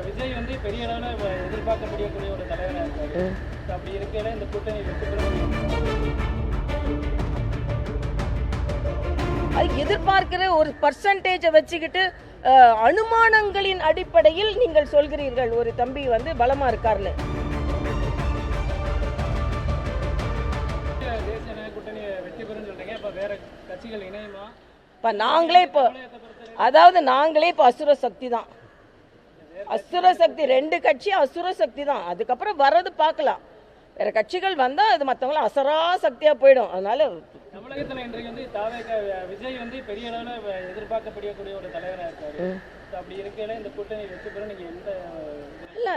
விஜய் வந்து பெரிய அளவில் எதிர்பார்க்கக்கூடிய ஒரு தலைவராக இருக்காரு. அப்படி இருக்கையில இந்த கூட்டணி வெற்றி அது எதிர்பார்க்கிற ஒரு பர்சன்டேஜை வச்சுக்கிட்டு அனுமானங்களின் அடிப்படையில் நீங்கள் சொல்கிறீர்கள் ஒரு தம்பி வந்து பலமா இருக்காருன்னு. தேசிய கூட்டணி வெற்றி பெறும் சொல்றீங்க. இப்ப வேற கட்சிகள் இணையுமா? இப்ப நாங்களே இப்போ அசுர சக்தி தான். அசுர சக்தி 2 கட்சி அசுர சக்தி தான். அதுக்கப்புறம் வர்றது பார்க்கலாம். வேற கட்சிகள் வந்தா அது மற்றவங்களும் அசரா சக்தியா போயிடும். அதனால தமிழகத்தில் இன்றைக்கு வந்து விஜய் வந்து பெரிய அளவில் எதிர்பார்க்கக்கூடிய ஒரு தலைவராக இருக்காரு. அப்படி இருக்கையில இந்த கூட்டணி வெற்றி பெற நீங்க எந்த இல்லை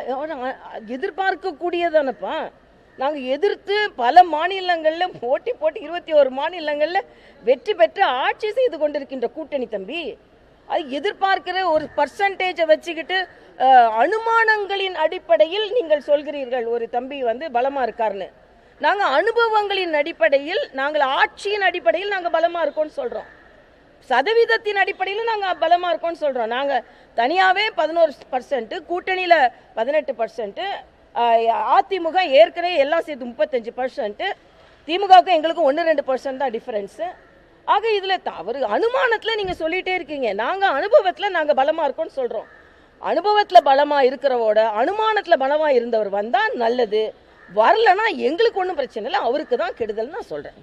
எதிர்பார்க்கக்கூடியதானப்பா. நாங்கள் எதிர்த்து பல மாநிலங்களில் போட்டி 21 மாநிலங்களில் வெற்றி பெற்று ஆட்சி செய்து கொண்டிருக்கின்ற கூட்டணி தம்பி. அது எதிர்பார்க்கிற ஒரு பர்சன்டேஜை வச்சுக்கிட்டு அனுமானங்களின் அடிப்படையில் நீங்கள் சொல்கிறீர்கள் ஒரு தம்பி வந்து பலமா இருக்காருன்னு. நாங்கள் அனுபவங்களின் அடிப்படையில், நாங்கள் ஆட்சியின் அடிப்படையில் நாங்கள் பலமா இருக்கோம்னு சொல்றோம். சதவீதத்தின் அடிப்படையில் நாங்கள் பலமா இருக்கோம்னு சொல்றோம். நாங்கள் தனியாகவே 11%, கூட்டணியில் 18%, அதிமுக ஏற்கனவே எல்லாம் சேர்த்து 35%, திமுகவுக்கு எங்களுக்கும் 1-2% தான் டிஃபரன்ஸு. ஆக இதில் தவறு அனுமானத்தில் நீங்கள் சொல்லிகிட்டே இருக்கீங்க. நாங்கள் அனுபவத்தில் நாங்கள் பலமாக இருக்கோம்னு சொல்கிறோம். அனுபவத்தில் பலமாக இருக்கிறவோட அனுமானத்தில் பலமாக இருந்தவர் வந்தால் நல்லது, வரலன்னா எங்களுக்கு ஒன்றும் பிரச்சனை இல்லை, அவருக்கு தான் கெடுதல் நான் சொல்கிறேன்.